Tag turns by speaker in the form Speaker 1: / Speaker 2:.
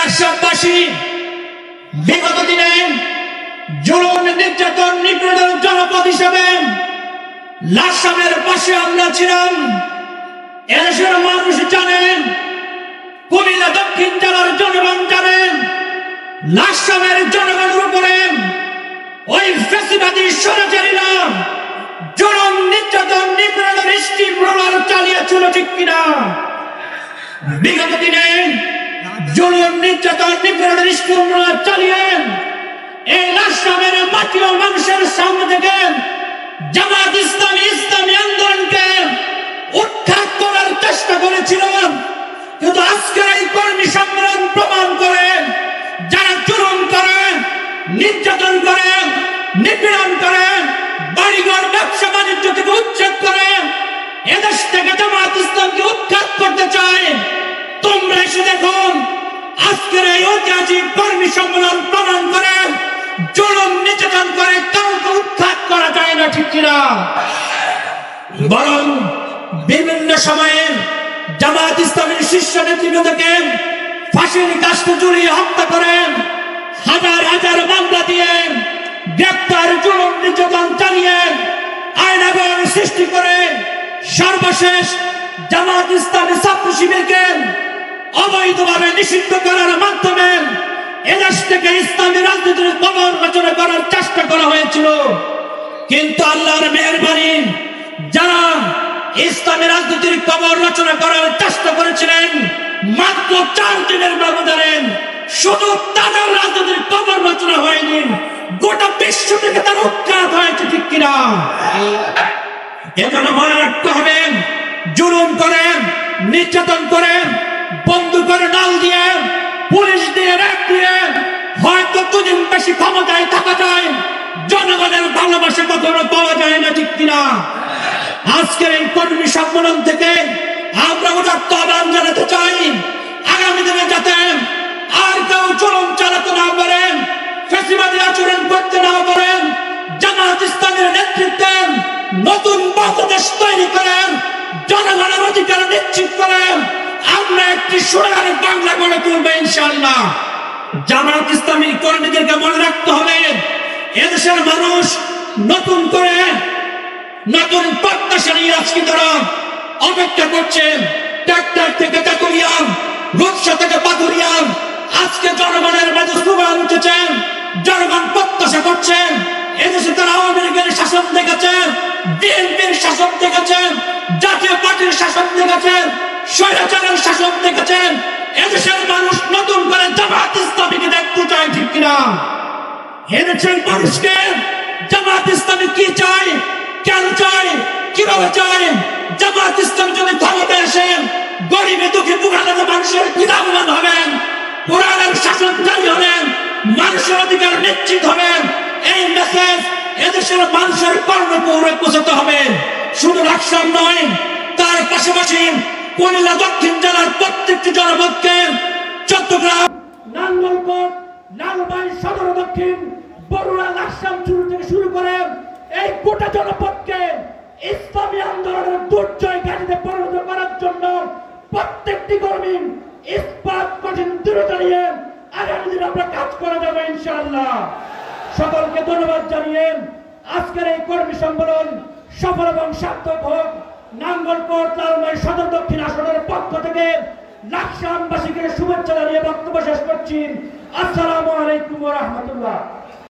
Speaker 1: লাকসামবাসী বিগত দিনে জুলুম নির্যাতন নিপীড়নের জনপদ হিসেবে লাকসামের পাশে আমরা ছিলাম। এদেশের মানুষ জানেন, কুমিল্লা দক্ষিণ জেলার জনগণ জানেন, লাকসামের জনগণের উপরে ওই ফ্যাসিবাদী স্বৈরাচারীরা জুলুম নির্যাতন নিপীড়নের স্টিম রোলার চালিয়েছিল, ঠিক কিনা? বিগত দিনে জুলুম নির্যাতন নিপীড়নের স্টিম রোলার চালিয়ে এই লাকসামের মাটি ও মানুষের সামনে থেকে জামাত ইসলামী আন্দোলনকে উৎখাত করার চেষ্টা করেছিল। কিন্তু আজকের এই কর্মী সম্মেলন প্রমাণ করে, যারা জুলুম করে, নির্যাতন করে, নিপীড়ন করে, বাড়িঘর ব্যবসা বাণিজ্য থেকে উচ্ছেদ করে, এদেশ থেকে জামাত ইসলামকে উৎখাত করতে চায়, তোমরা এসে দেখুন আজকের এই ঐতিহাসিক কর্মী সম্মেলন প্রমাণ করে জুলুম নির্যাতন করে কাউকে উৎখাত করা যায় না, ঠিক কিনা? বরং বিভিন্ন সময়ে জামাত ইসলামের শীর্ষ নেতৃবৃন্দকে ফাঁসির কাস্টে ঝুলিয়ে হত্যা করেন, হাজার হাজার মামলা দিয়ে গ্রেপ্তার, জুলুম নির্যাতন চালিয়ে আইনাগর সৃষ্টি করে সর্বশেষ জামাত ইসলামী ছাত্র শিবিরকে অবৈধভাবে নিষিদ্ধ করার মাধ্যমে এদেশ থেকে ইসলামী রাজনীতির কবর রচনা করার চেষ্টা করা হয়েছিল। কিন্তু আল্লাহর মেহেরবানি, যারা ইসলামী রাজনীতির কবর রচনা করার চেষ্টা করেছিলেন, মাত্র 4 দিনের ব্যবধানে শুধু তাদের রাজনীতির কবর রচনা হয়নি, গোটা বিশ্ব থেকে তার উৎখাত হয়েছে, ঠিক কিনা? এজন্য মনে রাখতে হবে, জুলুম করেন, নির্যাতন করেন, বন্দুক করে ডাল দিয়ে, পুলিশ দিয়ে, র্যাব দিয়ে হয়তো দুদিন বেশি ক্ষমতায় থাকা যায়, জনগণের ভালোবাসা কখনো পাওয়া যায় না, ঠিক কিনা? আজকের এই কর্মী সম্মেলন থেকে আমরা উদাত্ত আহ্বান জানাতে চাই, আগামী দিনে যাতে আর কেউ জুলুম চালাতে না পারেন, ফ্যাসিবাদী আচরণ করতে না পারেন, জামাত ইসলামের নেতৃত্বে নতুন বাংলাদেশ তৈরি করেন, জনগণের অধিকার নিশ্চিত করেন, আমরা একটি সোনার বাংলা গড়ে তুলব ইনশাআল্লাহ। জামাত ইসলামী কর্মীদেরকে মনে রাখতে হবে, এদেশের মানুষ নতুন করে নতুন প্রত্যাশা নিয়ে আজকে তারা অপেক্ষা করছেন। ট্রাক্টর থেকে কাকুরিয়া, রূপসা থেকে পাথুরিয়া, আজকে জনগণের মাঝে স্লোগান উঠেছেন, জনগণ প্রত্যাশা করছেন। এদেশে তারা আওয়ামী লীগের শাসন দেখেছেন, বিএনপির শাসন দেখেছেন, জাতীয় পার্টির শাসন দেখেছেন, স্বৈরাচারের শাসন দেখেছেন। এদেশের মানুষ নতুন করে জামাত ইসলামীকে দেখতে চায়, ঠিক কিনা? এদেশের মানুষকে জামাত ইসলামী কি চায়, কেন চায়, কিভাবে চায়? জামাত ইসলাম যদি ক্ষমতায় আসেন, গরিবে দুঃখে বুড়ানো মানুষের কি লাভবান হবেন? কোরআনের শাসন জারি হবেন, মানুষের অধিকার নিশ্চিত হবেন। এই মেসেজ এদেশের মানুষের কর্ণপৌরে পৌঁছাতে হবে। শুধু লাকসাম নয়, তার পাশাপাশি কুমিল্লা দক্ষিণ জেলার প্রত্যেকটি জনপদকে, চট্টগ্রাম, নাঙ্গলকোট, লালবাই, সদর দক্ষিণ, বরুড়া, লাকসাম থেকে শুরু করে এই গোটা জনপদকে ইসলামী আন্দোলনের দুর্জয় ঘাটিতে পরিণত করার জন্য প্রত্যেকটি কর্মী ইস্পাত কঠিন দৃঢ়তা নিয়ে আগামী দিনে আমরা কাজ করে যাবো ইনশাআল্লাহ। সকলকে ধন্যবাদ জানিয়ে আজকের এই কর্মী সম্মেলন সফল এবং সার্থক হোক। নাঙ্গলকোট, লালমাই, সদর দক্ষিণ আসনের পক্ষ থেকে লাকসামবাসীকে শুভেচ্ছা জানিয়ে বক্তব্য শেষ করছি। আসসালামু আলাইকুম ওয়া রাহমাতুল্লাহ।